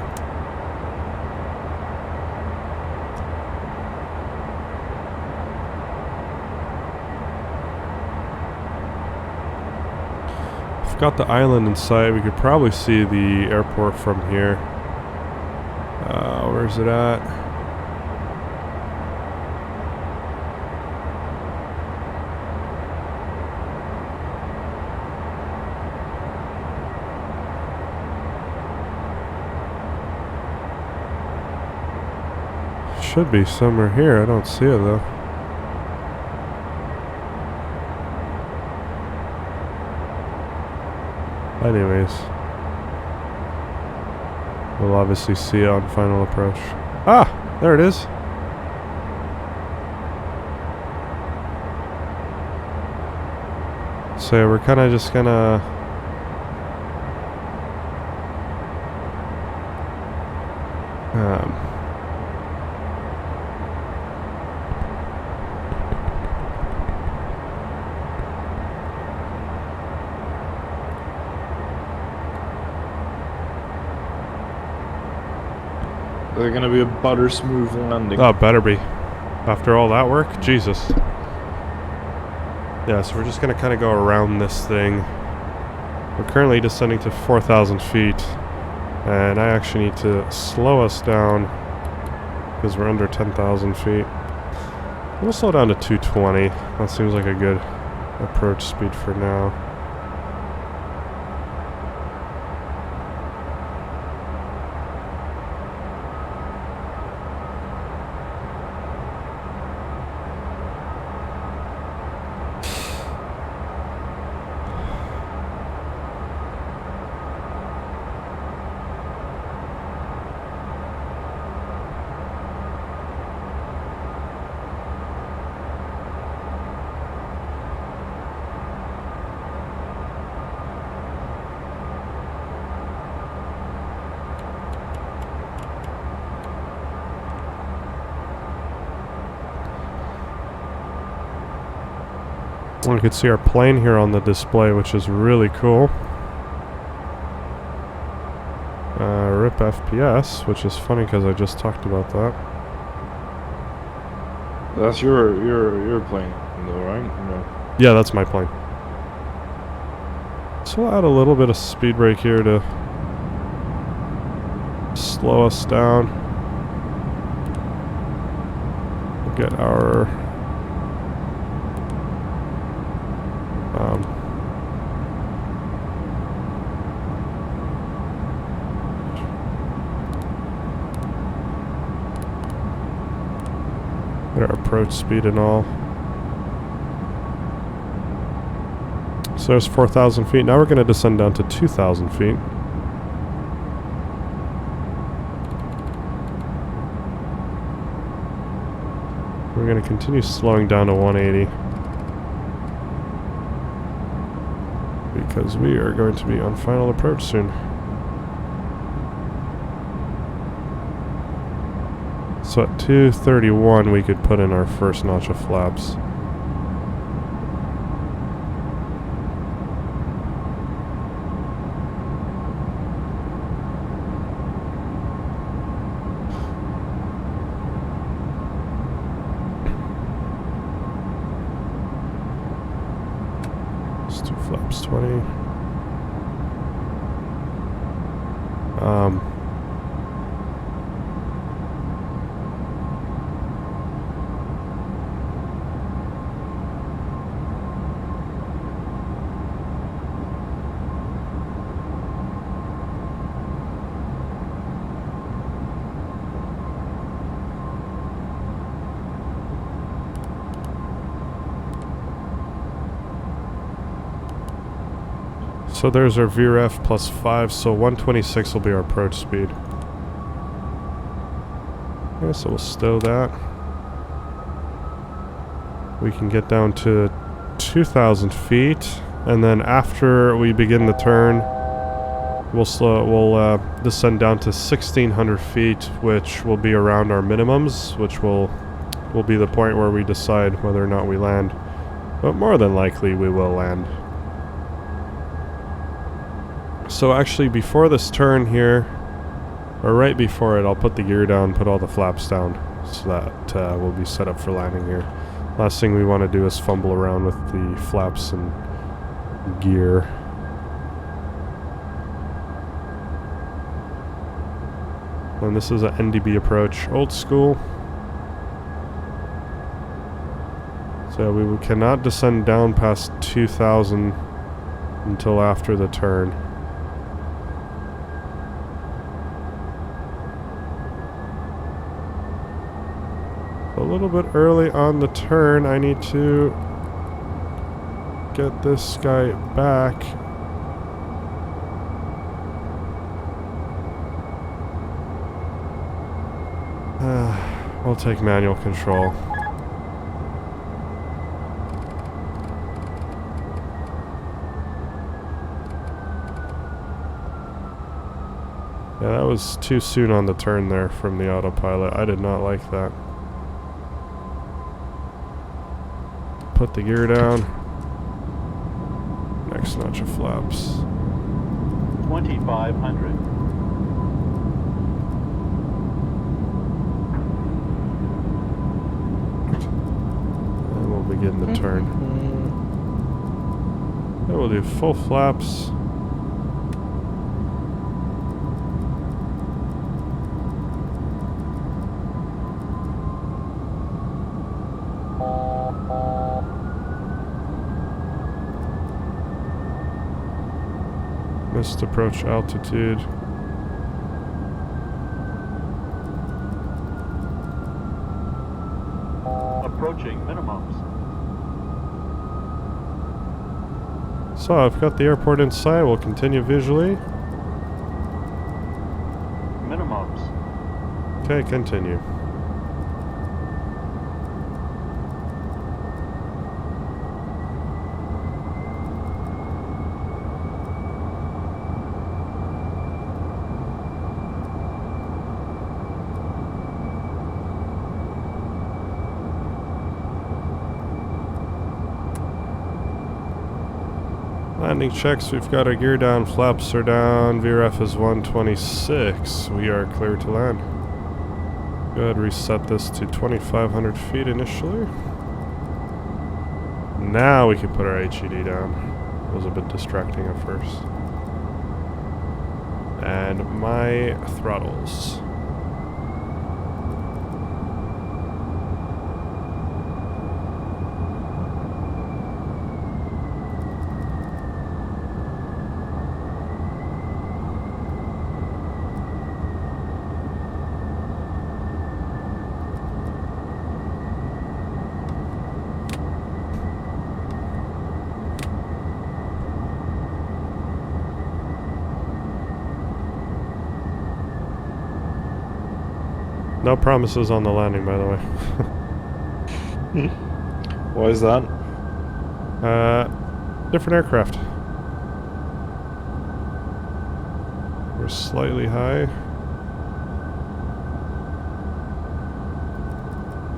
We've got the island in sight. We could probably see the airport from here. Where's it at? Should be somewhere here. I don't see it though. Anyways, we'll obviously see it on final approach. Ah, there it is. So we're kind of just gonna They're gonna be a butter smooth landing. oh, better be. After all that work? Jesus. Yeah, so we're just going to kind of go around this thing. We're currently descending to 4,000 feet. And I actually need to slow us down because we're under 10,000 feet. We'll slow down to 220. That seems like a good approach speed for now. You can see our plane here on the display, which is really cool. RIP FPS, which is funny because I just talked about that. That's your plane, though, right? No. Yeah, that's my plane. So we'll add a little bit of speed brake here to slow us down. We'll get our our approach speed and all. So there's 4,000 feet. Now we're going to descend down to 2,000 feet. We're going to continue slowing down to 180. because we are going to be on final approach soon. So at 2:31 we could put in our first notch of flaps. Let's do flaps 20. So there's our VREF plus 5, so 126 will be our approach speed. Okay, so we'll stow that. We can get down to 2,000 feet, and then after we begin the turn, we'll descend down to 1,600 feet, which will be around our minimums, which will be the point where we decide whether or not we land. But more than likely we will land. So actually before this turn here, or right before it, I'll put the gear down, put all the flaps down, so that we'll be set up for landing here. Last thing we want to do is fumble around with the flaps and gear. And this is an NDB approach, old school. So we cannot descend down past 2,000 until after the turn. A little bit early on the turn, I need to get this guy back. We'll take manual control. Yeah, that was too soon on the turn there from the autopilot. I did not like that. Put the gear down. Next notch of flaps. 2,500. And we'll begin the turn. Then we'll do full flaps. Missed approach altitude. Approaching minimums. So I've got the airport in sight. We'll continue visually. Minimums. Okay, continue. Landing checks, we've got our gear down, flaps are down, VRF is 126. We are clear to land. Go ahead, reset this to 2,500 feet initially. Now we can put our HED down. It was a bit distracting at first. And my throttles. No promises on the landing, by the way. Why is that? Different aircraft. We're slightly high.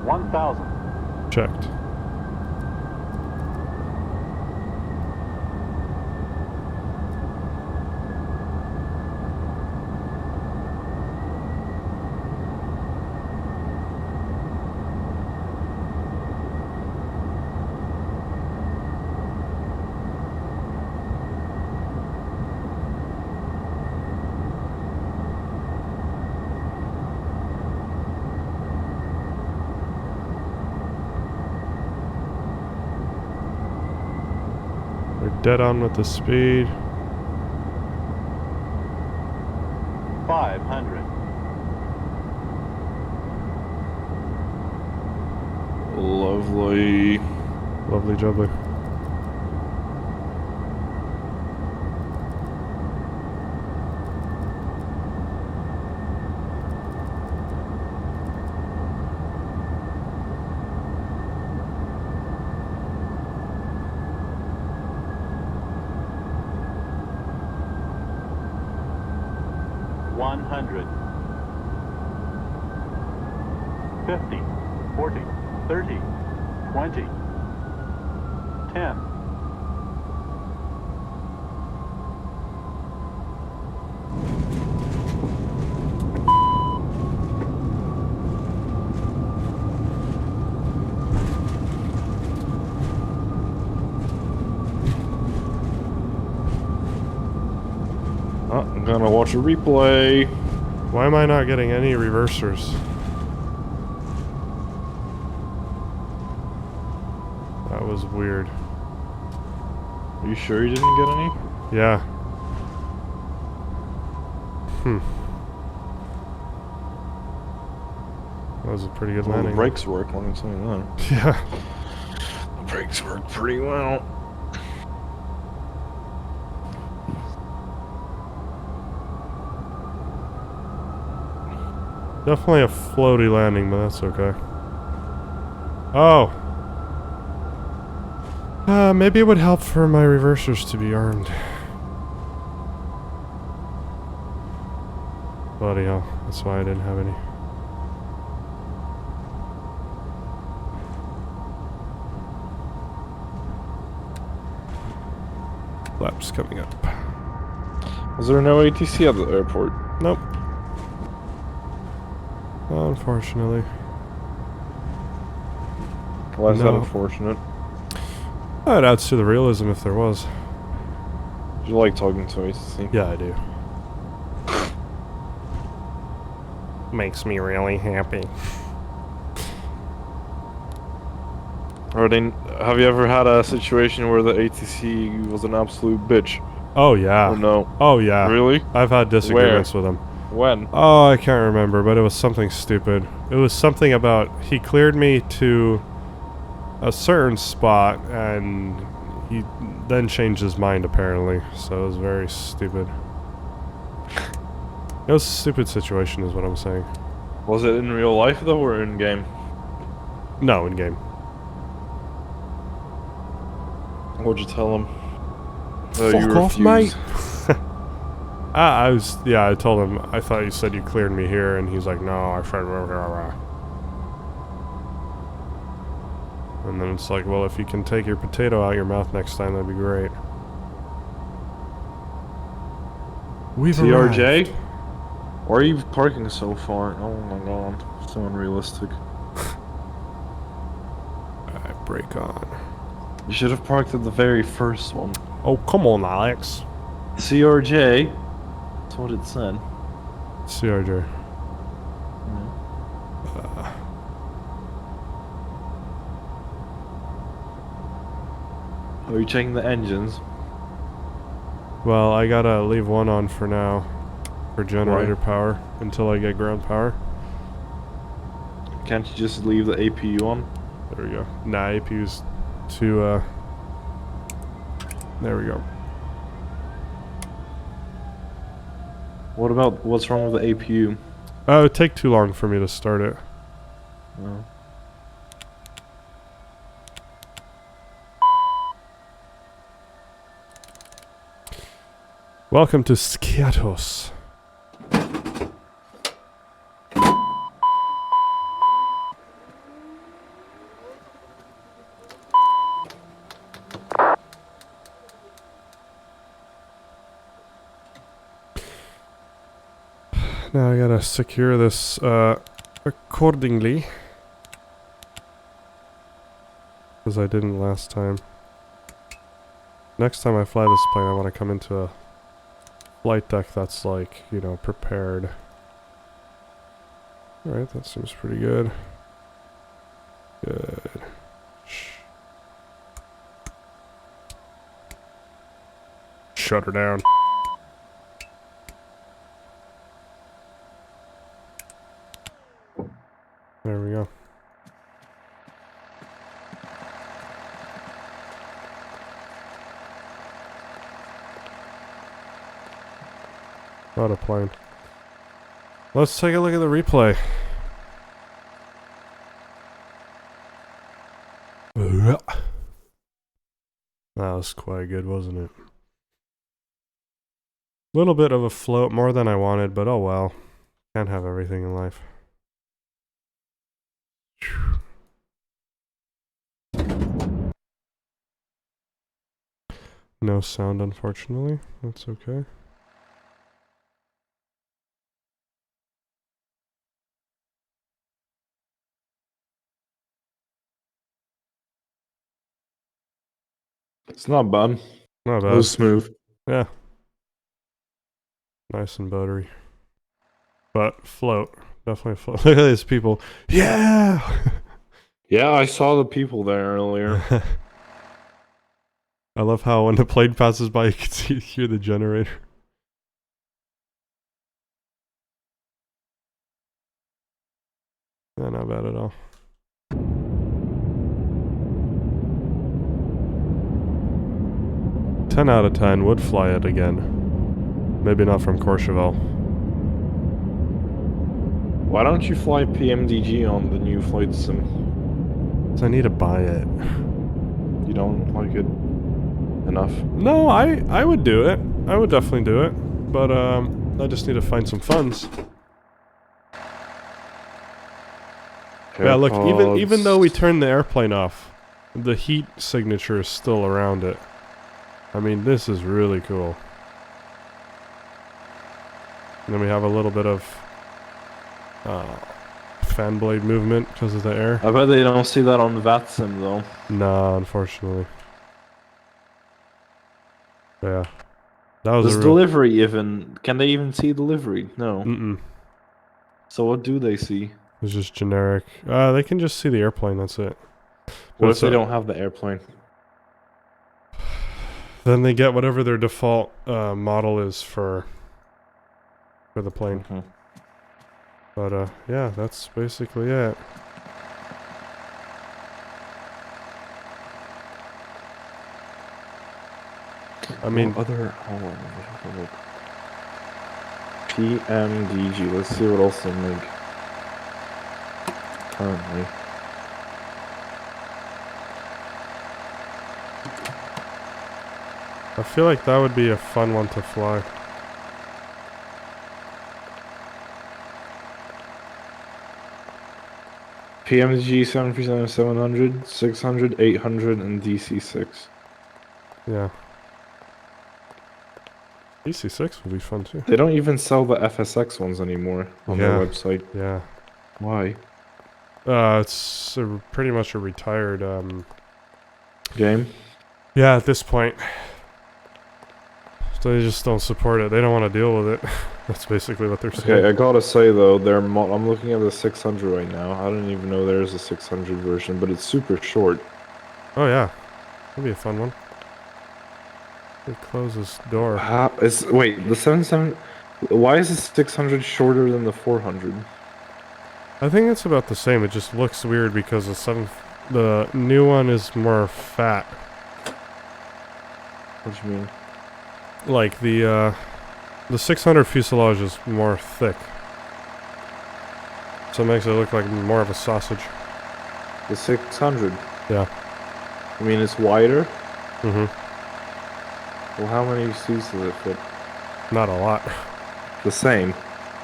1,000. Checked. We're dead on with the speed. 500. Lovely. Lovely jubbly. One hundred. 50, 40, 30, 20, 10. Oh, I'm gonna watch a replay. Why am I not getting any reversers? That was weird. Are you sure you didn't get any? Yeah. That was a pretty good Well, landing. the brakes work, let me tell you that. Yeah. The brakes work pretty well. Definitely a floaty landing, but that's okay. Oh. Maybe it would help for my reversers to be armed. Bloody hell. That's why I didn't have any. Laps coming up. Was there no ATC at the airport? Nope. Unfortunately. Why is that No. unfortunate? It adds to the realism if there was. Do you like talking to ATC? Yeah, I do. Makes me really happy. Have you ever had a situation where the ATC was an absolute bitch? Oh yeah. Or no? Oh yeah. Really? I've had disagreements with him. When? Oh, I can't remember, but it was something stupid. It was something about he cleared me to a certain spot and he then changed his mind apparently. So it was very stupid. It was a stupid situation is what I'm saying. Was it in real life though, or in game? No, in game. What'd you tell him? Fuck off, mate. I told him, I thought you said you cleared me here, and he's like, no, I said, rah, rah, rah. And then it's like, well, if you can take your potato out your mouth next time, that'd be great. We've TRJ? arrived. Why are you parking so far? Oh my god, so unrealistic. Alright, brake on. You should have parked at the very first one. Oh, come on, Alex. CRJ? That's what it said. CRJ. Are you checking the engines? Well, I gotta leave one on for now. For generator power. Until I get ground power. Can't you just leave the APU on? There we go. Nah, APU's too, there we go. What's wrong with the APU? It would take too long for me to start it. Oh. Welcome to Skiathos. Now I gotta secure this accordingly. Because I didn't last time. Next time I fly this plane, I want to come into a flight deck that's like, you know, prepared. Alright, that seems pretty good. Good. Shut her down. There we go. Not a plane. Let's take a look at the replay. That was quite good, wasn't it? Little bit of a float, more than I wanted, but oh well. Can't have everything in life. No sound, unfortunately. That's okay. It's not bad. Not It bad. was smooth. Yeah. Nice and buttery. But float. Definitely float. Look at these people. Yeah! Yeah, I saw the people there earlier. I love how when the plane passes by, you can hear the generator. Yeah, not bad at all. Ten out of 10 would fly it again. Maybe not from Courchevel. Why don't you fly PMDG on the new flight sim? 'Cause I need to buy it. You don't like it enough? No, I would do it. I would definitely do it. But I just need to find some funds. Yeah, look, even though we turned the airplane off, the heat signature is still around it. I mean, this is really cool. And then we have a little bit of fan blade movement because of the air. I bet they don't see that on VAT sim though. Nah, unfortunately. Yeah. That was Does a real... delivery even... Can they even see delivery? No. Mm-mm. So what do they see? It's just generic. They can just see the airplane, that's it. What But if they don't have the airplane? Then they get whatever their default model is for the plane. Mm-hmm. But yeah, that's basically it. I mean, other... Hold on, let me have a look. PMDG, let's see what else they make. Currently. I feel like that would be a fun one to fly. PMG 737 700, 600, 800, and DC6. Yeah. DC6 would be fun too. They don't even sell the FSX ones anymore on their website. Yeah. Why? It's pretty much a retired Game? yeah, at this point. So they just don't support it. They don't want to deal with it. That's basically what they're saying. Okay, I gotta say though, I'm looking at the 600 right now. I didn't even know there's a 600 version, but it's super short. Oh yeah. That'd be a fun one. It closes door. Wait, the 77... Why is the 600 shorter than the 400? I think it's about the same. It just looks weird because the new one is more fat. What do you mean? Like the 600 fuselage is more thick. So it makes it look like more of a sausage. The 600? Yeah. I mean, it's wider? Mm-hmm. Well, how many seats does it fit? Not a lot. The same.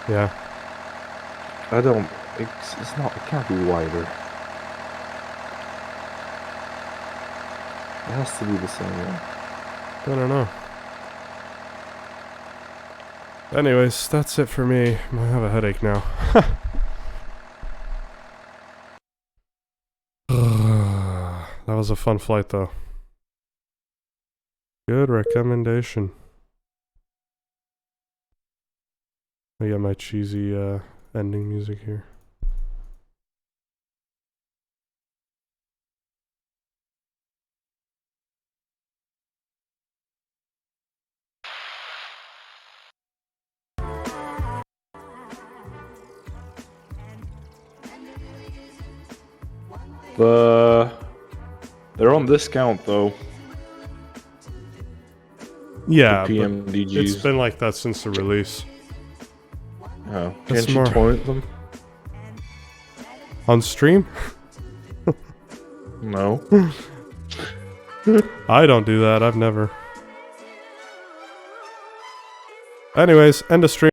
Yeah. I don't... It's not... It can't be wider. It has to be the same one. I don't know. Anyways, that's it for me. I have a headache now. That was a fun flight, though. Good recommendation. I got my cheesy ending music here. They're on discount though. Yeah, The but PMDGs. it's been like that since the release. Oh, That's can't you more- torrent them? On stream? No. I don't do that. I've never. Anyways, end of stream.